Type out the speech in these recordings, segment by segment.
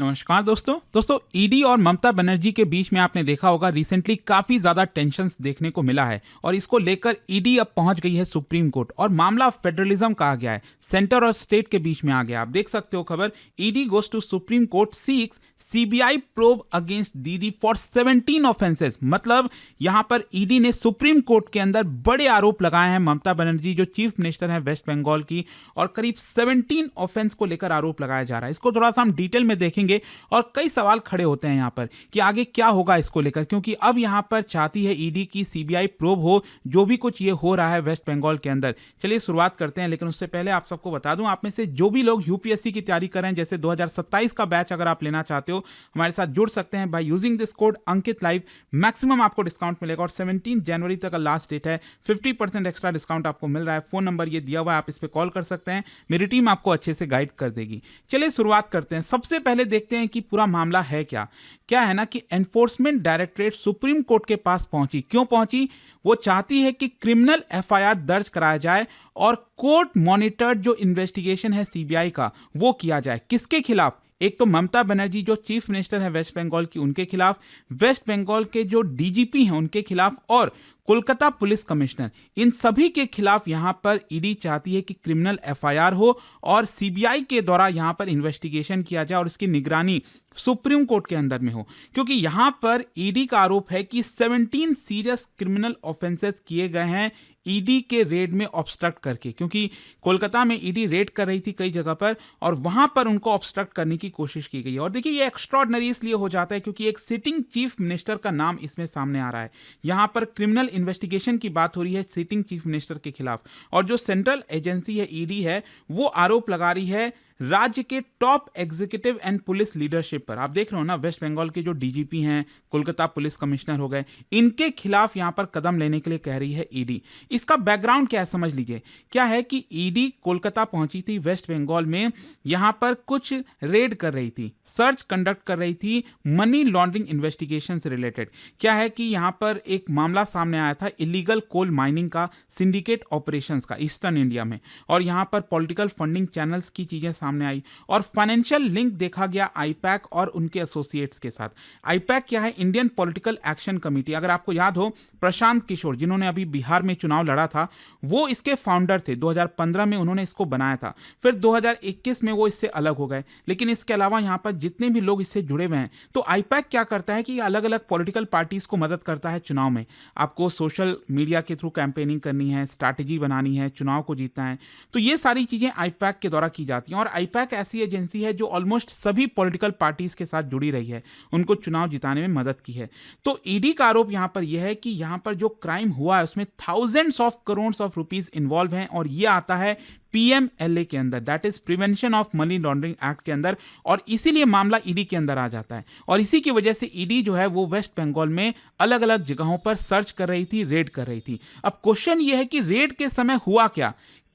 नमस्कार दोस्तों ईडी और ममता बनर्जी के बीच में आपने देखा होगा रिसेंटली काफी ज्यादा टेंशन्स देखने को मिला है और इसको लेकर ईडी अब पहुंच गई है सुप्रीम कोर्ट और मामला फेडरलिज्म का आ गया है, सेंटर और स्टेट के बीच में आ गया। आप देख सकते हो खबर, ED goes to Supreme Court seeks CBI probe against Didi for 17 offences. मतलब यहां पर ईडी ने सुप्रीम कोर्ट के अंदर बड़े आरोप लगाए हैं ममता बनर्जी जो चीफ मिनिस्टर है वेस्ट बंगाल की, और करीब 17 ऑफेंस को लेकर आरोप लगाया जा रहा है। इसको थोड़ा सा हम डिटेल में देखेंगे और कई सवाल खड़े होते हैं यहां पर कि आगे क्या होगा इसको लेकर, क्योंकि अब यहां पर चाहती है ईडी की सीबीआई प्रोब हो जो भी कुछ ये हो रहा है वेस्ट बंगाल के अंदर। चलिए शुरुआत करते हैं, लेकिन उससे पहले आप सबको बता दूं, आप में से जो भी लोग यूपीएससी की तैयारी कर रहे हैं, जैसे 2027 का बैच अगर आप लेना चाहते हो, हमारे साथ जुड़ सकते हैं by using this code Ankit live. Maximum आपको डिस्काउंट मिलेगा और 17 जनवरी तक का लास्ट डेट है। 50% एक्स्ट्रा डिस्काउंट आपको मिल रहा है। फोन नंबर ये दिया हुआ है, आप इस पे कॉल कर सकते हैं, मेरी टीम आपको अच्छे से गाइड कर देगी। चलिए शुरुआत करते हैं। सबसे पहले देखते हैं कि पूरा मामला है क्या है ना कि एनफोर्समेंट डायरेक्टरेट सुप्रीम कोर्ट के पास पहुंची। क्यों पहुंची? वो चाहती है कि क्रिमिनल एफआईआर दर्ज कराया जाए और कोर्ट मॉनिटर्ड जो इन्वेस्टिगेशन है सीबीआई का वो किया जाए। किसके खिलाफ? एक तो ममता बनर्जी जो चीफ मिनिस्टर है वेस्ट बंगाल की, उनके खिलाफ, वेस्ट बंगाल के जो डीजीपी हैं उनके खिलाफ, और कोलकाता पुलिस कमिश्नर, इन सभी के खिलाफ यहां पर ईडी चाहती है कि क्रिमिनल एफआईआर हो और सीबीआई के द्वारा यहां पर इन्वेस्टिगेशन किया जाए और इसकी निगरानी सुप्रीम कोर्ट के अंदर में हो। क्योंकि यहां पर ईडी का आरोप है कि 17 सीरियस क्रिमिनल ऑफेंसेस किए गए हैं ईडी के रेड में ऑब्स्ट्रक्ट करके, क्योंकि कोलकाता में ईडी रेड कर रही थी कई जगह पर और वहां पर उनको ऑब्स्ट्रक्ट करने की कोशिश की गई है। और देखिए ये एक्स्ट्रॉर्डिनरी इसलिए हो जाता है क्योंकि एक सिटिंग चीफ मिनिस्टर का नाम इसमें सामने आ रहा है। यहां पर क्रिमिनल इन्वेस्टिगेशन की बात हो रही है सिटिंग चीफ मिनिस्टर के खिलाफ, और जो सेंट्रल एजेंसी है ईडी है वो आरोप लगा रही है राज्य के top executive and police leadership पर। आप देख रहे हो ना, वेस्ट बंगाल के जो डीजीपी हैं, कोलकाता पुलिस कमिश्नर हो गए, इनके खिलाफ यहां पर कदम लेने के लिए कह रही है ईडी। इसका बैकग्राउंड क्या है समझ लीजिए। क्या है कि ईडी कोलकाता पहुंची थी वेस्ट बंगाल में, यहां पर कुछ रेड कर रही थी, सर्च कंडक्ट कर रही थी मनी लॉन्ड्रिंग इन्वेस्टिगेशन से रिलेटेड। क्या है कि यहां पर एक मामला सामने आया था इलीगल कोल माइनिंग का, सिंडिकेट ऑपरेशंस का ईस्टर्न इंडिया में, और यहां पर पॉलिटिकल फंडिंग चैनल्स की चीजें सामने आई और फाइनेंशियल लिंक देखा गया आईपैक और उनके एसोसिएट्स के साथ। आईपैक क्या है? Indian political action committee. अगर आपको याद हो, प्रशांत किशोर जिन्होंने अभी बिहार में चुनाव लड़ा था, वो इसके फाउंडर थे। 2015 में उन्होंने इसको बनाया था, फिर 2021 में वो इससे अलग हो गए। लेकिन इसके अलावा यहां पर जितने भी लोग इससे जुड़े हुए हैं, तो आईपैक क्या करता है कि अलग अलग पॉलिटिकल पार्टीज को मदद करता है चुनाव में। आपको सोशल मीडिया के थ्रू कैंपेनिंग करनी है, स्ट्रैटेजी बनानी है, चुनाव को जीतना है, तो ये सारी चीजें आईपैक के द्वारा की जाती हैं। और आईपैक ऐसी एजेंसी है जो ऑलमोस्ट सभी पॉलिटिकल पार्टीज के साथ जुड़ी रही है, उनको चुनाव जिताने में मदद की है। तो ईडी का आरोप यहां पर यह है कि यहां पर जो क्राइम हुआ है उसमें thousands of crore of rupees involve हैं, और यह आता है पीएमएलए के अंदर, that is prevention of money laundering act के अंदर, और इसीलिए मामला ईडी के अंदर आ जाता है। और इसी की वजह से ईडी जो है वो वेस्ट बंगाल में अलग अलग जगहों पर सर्च कर रही थी, रेड कर रही थी। अब क्वेश्चन ये है कि रेड के समय हुआ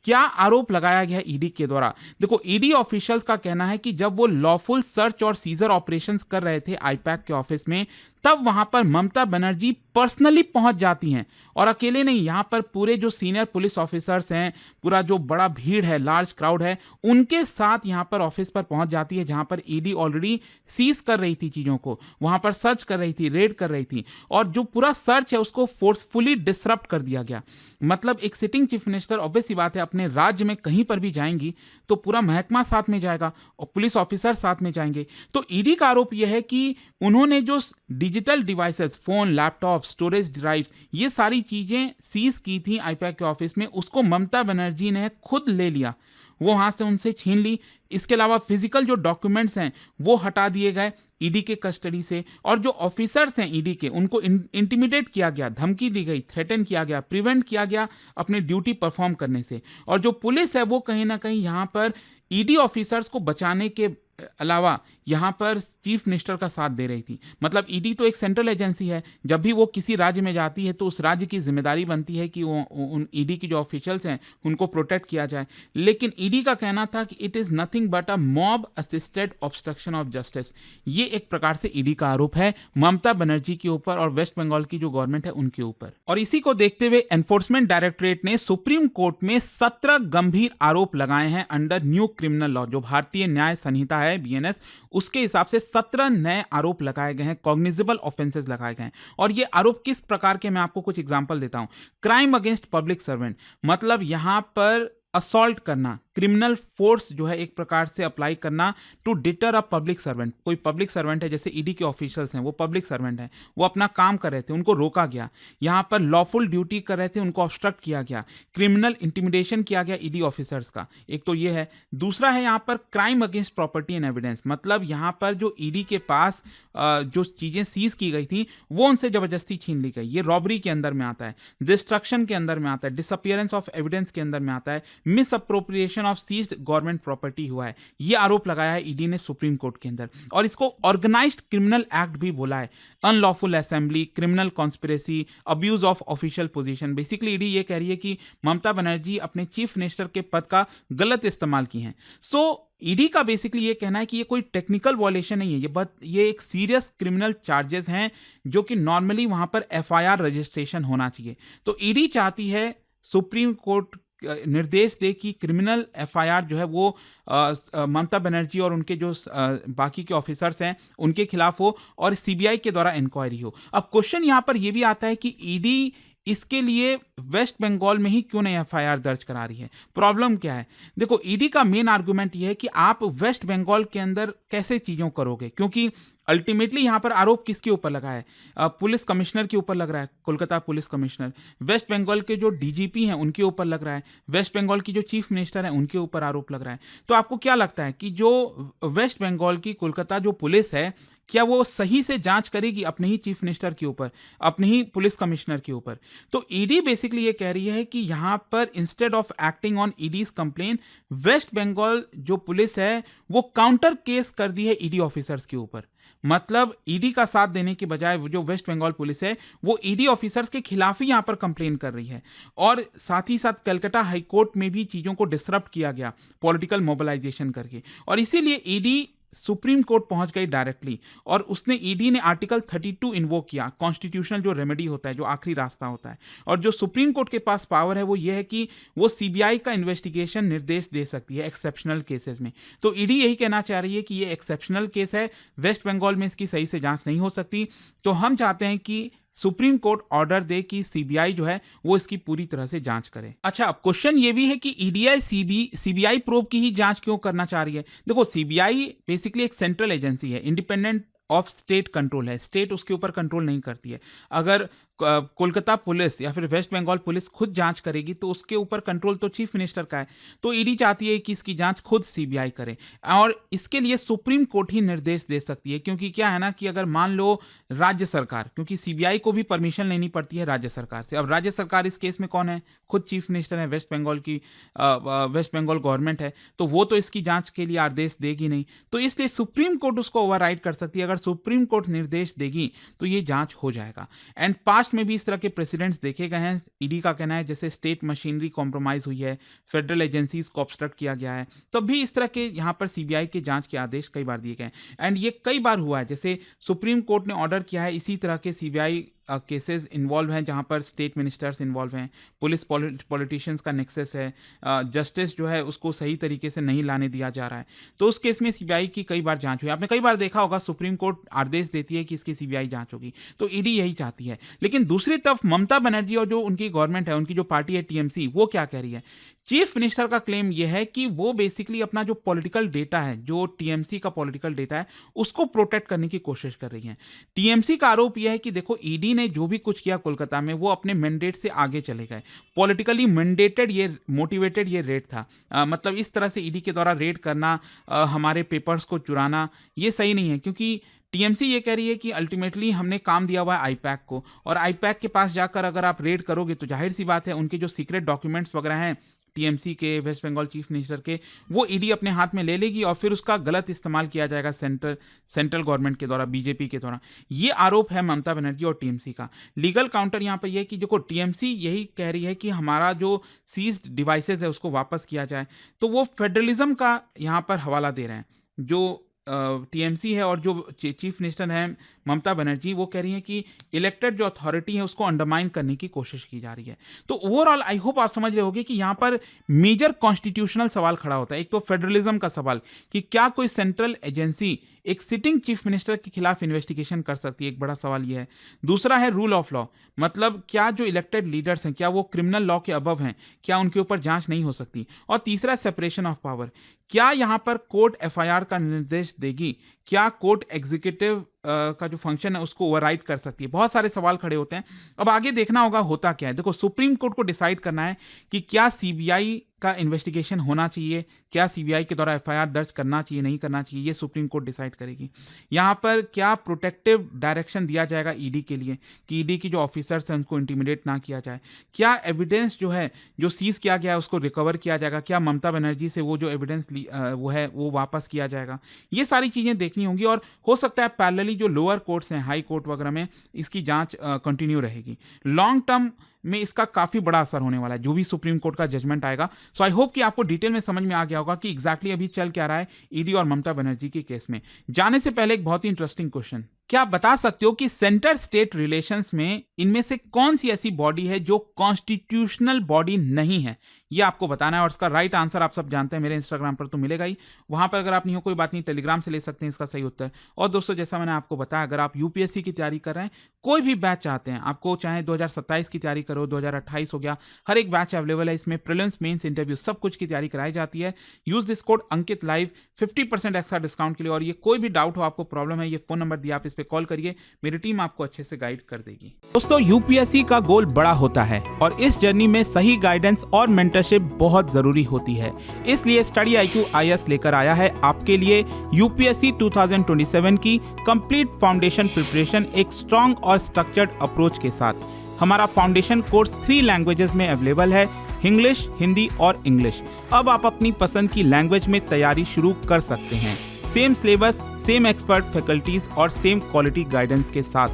क्या आरोप लगाया गया ईडी के द्वारा? देखो, ईडी ऑफिशियल्स का कहना है कि जब वो लॉफुल सर्च और सीजर ऑपरेशंस कर रहे थे आईपैक के ऑफिस में, तब वहां पर ममता बनर्जी पर्सनली पहुंच जाती हैं, और अकेले नहीं, यहां पर पूरे जो सीनियर पुलिस ऑफिसर्स हैं, पूरा जो बड़ा भीड़ है, लार्ज क्राउड है, उनके साथ यहां पर ऑफिस पर पहुंच जाती है, जहां पर ईडी ऑलरेडी सीज कर रही थी चीजों को, वहां पर सर्च कर रही थी, रेड कर रही थी, और जो पूरा सर्च है उसको फोर्सफुली डिसरप्ट कर दिया गया। मतलब एक सिटिंग चीफ मिनिस्टर, ऑब्वियस सी बात है, अपने राज्य में कहीं पर भी जाएंगी तो पूरा महकमा साथ में जाएगा और पुलिस ऑफिसर साथ में जाएंगे। तो ईडी का आरोप यह है कि उन्होंने जो digital devices, phone, laptop, storage drives, ये सारी चीजें सीज की थी आईपैक के ऑफिस में, उसको ममता बनर्जी ने खुद ले लिया, वो वहां से उनसे छीन ली। इसके अलावा फिजिकल जो डॉक्यूमेंट्स हैं वो हटा दिए गए ईडी के कस्टडी से, और जो ऑफिसर्स हैं ईडी के, उनको इंटिमिडेट किया गया, धमकी दी गई, थ्रेटन किया गया, प्रिवेंट किया गया अपनी ड्यूटी परफॉर्म करने से। और जो पुलिस है वो कहीं ना कहीं यहां पर ईडी ऑफिसर्स को बचाने के अलावा यहां पर चीफ मिनिस्टर का साथ दे रही थी। मतलब ईडी तो एक सेंट्रल एजेंसी है, जब भी वो किसी राज्य में जाती है तो उस राज्य की जिम्मेदारी बनती है कि वो उन ईडी की जो ऑफिशियल्स हैं उनको प्रोटेक्ट किया जाए। लेकिन ईडी का कहना था कि it is nothing but a mob assisted obstruction of justice. ये एक प्रकार से ईडी का आरोप है ममता बनर्जी के ऊपर और वेस्ट बंगाल की जो गवर्नमेंट है उनके ऊपर। और इसी को देखते हुए एनफोर्समेंट डायरेक्टरेट ने सुप्रीम कोर्ट में 17 गंभीर आरोप लगाए हैं अंडर न्यू क्रिमिनल लॉ, जो भारतीय न्याय संहिता है है बीएनएस, उसके हिसाब से 17 नए आरोप लगाए गए हैं, कॉग्निजेबल ऑफेंसेस लगाए गए हैं। और ये आरोप किस प्रकार के, मैं आपको कुछ एग्जांपल देता हूं। क्राइम अगेंस्ट पब्लिक सर्वेंट, मतलब यहां पर असॉल्ट करना, क्रिमिनल फोर्स जो है एक प्रकार से अप्लाई करना to deter a public servant. कोई पब्लिक सर्वेंट है, जैसे ईडी के ऑफिशियल्स हैं, वो पब्लिक सर्वेंट हैं, वो अपना काम कर रहे थे, उनको रोका गया। यहां पर लॉफुल ड्यूटी कर रहे थे, उनको ऑब्स्ट्रक्ट किया गया, क्रिमिनल इंटिमिडेशन किया गया ईडी ऑफिसर्स का। एक तो ये है। दूसरा है यहां पर crime against property and evidence, मतलब यहां पर जो ईडी के पास जो चीजें सीज की गई थी वो उनसे जबरदस्ती छीन ली गई। ये रॉबरी के अंदर में आता है, डिस्ट्रक्शन के अंदर में आता है, डिसअपियरेंस ऑफ एविडेंस के अंदर में आता है, misappropriation of seized government property हुआ है। ये आरोप लगाया है ईडी ने सुप्रीम कोर्ट के अंदर, और इसको ऑर्गेनाइज्ड क्रिमिनल एक्ट भी बोला है। Unlawful assembly, criminal conspiracy, abuse of official position. Basically ED ये कह रही है कि ममता बनर्जी अपने चीफ मिनिस्टर के पद का गलत इस्तेमाल की है। सो ईडी का बेसिकली ये कहना है कि ये कोई टेक्निकल वॉयलेशन नहीं है, ये एक सीरियस क्रिमिनल चार्जेस हैं जो कि नॉर्मली वहां पर एफआईआर रजिस्ट्रेशन होना चाहिए। तो ईडी चाहती है सुप्रीम कोर्ट निर्देश दे कि क्रिमिनल एफआईआर जो है वो ममता बनर्जी और उनके जो बाकी के ऑफिसर्स हैं उनके खिलाफ हो, और सीबीआई के द्वारा इंक्वायरी हो। अब क्वेश्चन यहां पर यह भी आता है कि ईडी इसके लिए वेस्ट बंगाल में ही क्यों नहीं एफआईआर दर्ज करा रही है। प्रॉब्लम क्या है? देखो, ईडी का मेन आर्गुमेंट यह है कि आप वेस्ट बंगाल के अंदर कैसे चीजों करोगे, क्योंकि अल्टीमेटली यहां पर आरोप किसके ऊपर लगा है? पुलिस कमिश्नर के ऊपर लग रहा है, Kolkata police commissioner. West Bengal के जो डीजीपी हैं उनके ऊपर लग रहा है, वेस्ट बंगाल की जो चीफ मिनिस्टर है उनके ऊपर आरोप लग रहा है। तो आपको क्या लगता है कि जो वेस्ट बंगाल की कोलकाता जो पुलिस है, क्या वो सही से जांच करेगी अपने ही चीफ मिनिस्टर के ऊपर, अपने ही पुलिस कमिश्नर के ऊपर? तो ईडी बेसिकली ये कह रही है कि यहां पर instead of acting on ED's complain, West Bengal जो पुलिस है वो काउंटर केस कर दी है ईडी ऑफिसर्स के ऊपर। मतलब ईडी का साथ देने के बजाय जो वेस्ट बंगाल पुलिस है वो ईडी ऑफिसर्स के खिलाफ ही यहां पर कंप्लेन कर रही है। और साथ ही साथ कलकत्ता हाईकोर्ट में भी चीजों को डिसरप्ट किया गया पॉलिटिकल मोबिलाइजेशन करके, और इसीलिए ईडी सुप्रीम कोर्ट पहुंच गई डायरेक्टली, और उसने ईडी ने आर्टिकल 32 इन्वोक किया, कॉन्स्टिट्यूशनल जो रेमेडी होता है, जो आखिरी रास्ता होता है। और जो सुप्रीम कोर्ट के पास पावर है वो ये है कि वो सीबीआई का इन्वेस्टिगेशन निर्देश दे सकती है एक्सेप्शनल केसेस में। तो ईडी यही कहना चाह रही है कि ये एक्सेप्शनल केस है, वेस्ट बंगाल में इसकी सही से जांच नहीं हो सकती। तो हम चाहते हैं कि सुप्रीम कोर्ट ऑर्डर दे कि सीबीआई जो है वो इसकी पूरी तरह से जांच करे। अच्छा, अब क्वेश्चन ये भी है कि ईडीआई सीबीआई प्रोब की ही जांच क्यों करना चाह रही है? देखो, सीबीआई बेसिकली एक सेंट्रल एजेंसी है, इंडिपेंडेंट ऑफ स्टेट कंट्रोल है, स्टेट उसके ऊपर कंट्रोल नहीं करती है। अगर कोलकाता पुलिस या फिर वेस्ट बंगाल पुलिस खुद जांच करेगी तो उसके ऊपर कंट्रोल तो चीफ मिनिस्टर का है। तो ईडी चाहती है कि इसकी जांच खुद सीबीआई करे, और इसके लिए सुप्रीम कोर्ट ही निर्देश दे सकती है। क्योंकि क्या है ना कि अगर मान लो राज्य सरकार, क्योंकि सीबीआई को भी परमिशन लेनी पड़ती है राज्य सरकार से। अब राज्य सरकार इस केस में कौन है? खुद चीफ मिनिस्टर है, वेस्ट बंगाल की वेस्ट बंगाल गवर्नमेंट है, तो वो तो इसकी जांच के लिए आदेश देगी नहीं। तो इसलिए सुप्रीम कोर्ट उसको ओवरराइड कर सकती है। अगर सुप्रीम कोर्ट निर्देश देगी तो ये जांच हो जाएगा। एंड पास्ट में भी इस तरह के प्रेसिडेंट्स देखे गए हैं। ईडी का कहना है जैसे स्टेट मशीनरी कॉम्प्रोमाइज हुई है, फेडरल एजेंसीज को ऑब्स्ट्रक्ट किया गया है, तब भी इस तरह के यहां पर सीबीआई के जांच के आदेश कई बार दिए गए। एंड ये कई बार हुआ है, जैसे सुप्रीम कोर्ट ने ऑर्डर किया है इसी तरह के सीबीआई केसेस इन्वॉल्व हैं जहां पर स्टेट मिनिस्टर्स इन्वॉल्व हैं, पुलिस पॉलिटिशियंस का नेक्सस है, जस्टिस जो है उसको सही तरीके से नहीं लाने दिया जा रहा है। तो उस केस में सीबीआई की कई बार जांच हुई। आपने कई बार देखा होगा सुप्रीम कोर्ट आदेश देती है कि इसकी सीबीआई जांच होगी, तो ईडी यही चाहती है। लेकिन दूसरी तरफ ममता बनर्जी और जो उनकी गवर्नमेंट है, उनकी जो पार्टी है टीएमसी, वो क्या कह रही है? चीफ मिनिस्टर का क्लेम यह है कि वो बेसिकली अपना जो पॉलिटिकल डेटा है, जो टीएमसी का पॉलिटिकल डेटा है, उसको प्रोटेक्ट करने की कोशिश कर रही है। टीएमसी का आरोप यह है कि देखो, ईडी ने जो भी कुछ किया कोलकाता में वो अपने मैंडेट से आगे चले गए, पॉलिटिकली मैंडेटेड ये मोटिवेटेड ये रेड था। मतलब इस तरह से ईडी के द्वारा रेड करना, हमारे पेपर्स को चुराना, ये सही नहीं है। क्योंकि टीएमसी ये कह रही है कि अल्टीमेटली हमने काम दिया हुआ है आईपैक को, और आईपैक के पास जाकर अगर आप रेड करोगे तो जाहिर सी बात है उनके जो सीक्रेट डॉक्यूमेंट्स वगैरह हैं टीएमसी के, वेस्ट बंगाल चीफ मिनिस्टर के, वो ईडी अपने हाथ में ले लेगी और फिर उसका गलत इस्तेमाल किया जाएगा सेंट्रल गवर्नमेंट के द्वारा, बीजेपी के द्वारा। ये आरोप है ममता बनर्जी और टीएमसी का। लीगल काउंटर यहां पर यह है कि देखो, टीएमसी यही कह रही है कि हमारा जो सीज्ड डिवाइसेज है उसको वापस किया जाए, तो वो फेडरलिज्म का यहां पर हवाला दे रहे हैं। जो टीएमसी है और जो चीफ मिनिस्टर हैं ममता बनर्जी, वो कह रही हैं कि इलेक्टेड जो अथॉरिटी है उसको अंडरमाइन करने की कोशिश की जा रही है। तो ओवरऑल आई होप आप समझ रहे होगे कि यहाँ पर मेजर कॉन्स्टिट्यूशनल सवाल खड़ा होता है। एक तो फेडरलिज्म का सवाल कि क्या कोई सेंट्रल एजेंसी एक सिटिंग चीफ मिनिस्टर के खिलाफ इन्वेस्टिगेशन कर सकती है, एक बड़ा सवाल यह है। दूसरा है रूल ऑफ लॉ, मतलब क्या जो इलेक्टेड लीडर्स हैं क्या वो क्रिमिनल लॉ के अबव हैं, क्या उनके ऊपर जांच नहीं हो सकती। और तीसरा सेपरेशन ऑफ पावर, क्या यहाँ पर कोर्ट एफआईआर का निर्देश देगी, क्या कोर्ट एग्जीक्यूटिव का जो फंक्शन है उसको ओवरराइड कर सकती है। बहुत सारे सवाल खड़े होते हैं। अब आगे देखना होगा होता क्या है। देखो, सुप्रीम कोर्ट को डिसाइड करना है कि क्या सीबीआई का इन्वेस्टिगेशन होना चाहिए, क्या सीबीआई के द्वारा एफआईआर दर्ज करना चाहिए नहीं करना चाहिए, ये सुप्रीम कोर्ट डिसाइड करेगी। यहाँ पर क्या प्रोटेक्टिव डायरेक्शन दिया जाएगा ईडी के लिए कि ईडी की जो ऑफिसर्स हैं उनको इंटिमिडेट ना किया जाए, क्या एविडेंस जो है जो सीज किया गया है उसको रिकवर किया जाएगा, क्या ममता बनर्जी से वो जो एविडेंस वो है वो वापस किया जाएगा। ये सारी चीज़ें देखनी होंगी और हो सकता है पैरेलली जो लोअर कोर्ट्स हैं, हाई कोर्ट वगैरह में इसकी जांच कंटिन्यू रहेगी। लॉन्ग टर्म में इसका काफी बड़ा असर होने वाला है जो भी सुप्रीम कोर्ट का जजमेंट आएगा। सो आई होप कि आपको डिटेल में समझ में आ गया होगा कि एग्जैक्टली अभी चल क्या रहा है ईडी और ममता बनर्जी के केस में। जाने से पहले एक बहुत ही इंटरेस्टिंग क्वेश्चन, क्या आप बता सकते हो कि सेंटर स्टेट रिलेशंस में इनमें से कौन सी ऐसी बॉडी है जो कॉन्स्टिट्यूशनल बॉडी नहीं है? ये आपको बताना है और इसका राइट आंसर आप सब जानते हैं, मेरे इंस्टाग्राम पर तो मिलेगा ही। वहां पर अगर आप नहीं हो कोई बात नहीं, टेलीग्राम से ले सकते हैं इसका सही उत्तर। और दोस्तों, जैसा मैंने आपको बताया, अगर आप यूपीएससी की तैयारी कर रहे हैं, कोई भी बैच चाहते हैं, आपको चाहे 2027 की तैयारी करो, 2028 हो गया, हर एक बैच अवेलेबल है। इसमें प्रीलिम्स, मेंस, इंटरव्यू सब कुछ की तैयारी कराई जाती है। Use this code Ankit live 50% extra discount के लिए। और ये कोई भी डाउट हो, आपको प्रॉब्लम है, ये फोन नंबर दिया, आप इस पे कॉल करिए, मेरी टीम आपको अच्छे से गाइड कर देगी। दोस्तों, यूपीएससी का गोल बड़ा होता है और इस जर्नी में सही गाइडेंस और मेंटरशिप बहुत जरूरी होती है। इसलिए स्टडी आईक्यू आईएएस लेकर आया है आपके लिए यूपीएससी 2027 की कंप्लीट फाउंडेशन प्रिपरेशन एक स्ट्रॉन्ग और स्ट्रक्चर्ड अप्रोच के साथ। हमारा फाउंडेशन कोर्स 3 लैंग्वेजेस में अवेलेबल है, इंग्लिश, हिंदी और इंग्लिश। अब आप अपनी पसंद की लैंग्वेज में तैयारी शुरू कर सकते हैं। Same syllabus, same expert faculties और सेम क्वालिटी गाइडेंस के साथ।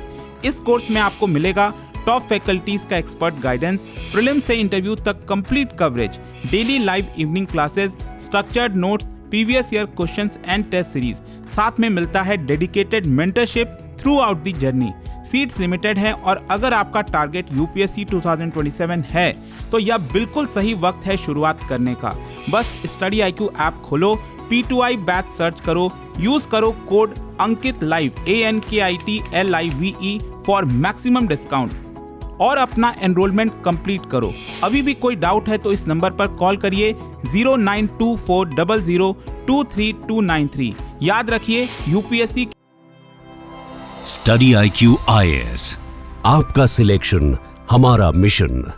इस कोर्स में आपको मिलेगा टॉप फैकल्टीज का एक्सपर्ट गाइडेंस, प्रीलिम से इंटरव्यू तक complete coverage, daily live evening classes, structured notes, previous year questions and test series. साथ में मिलता है dedicated mentorship throughout the journey. Seats limited है और अगर आपका टारगेट यूपीएससी 2027 है तो यह बिल्कुल सही वक्त है शुरुआत करने का। बस स्टडी आईक्यू ऐप खोलो, P2I बैच सर्च करो, यूज करो code Ankit live ANKITLIVE for maximum discount और अपना एनरोलमेंट कंप्लीट करो। अभी भी कोई डाउट है तो इस नंबर पर कॉल करिए 092400232393। याद रखिए, यूपीएससी स्टडी आईक्यू आईएएस, आपका सिलेक्शन हमारा मिशन।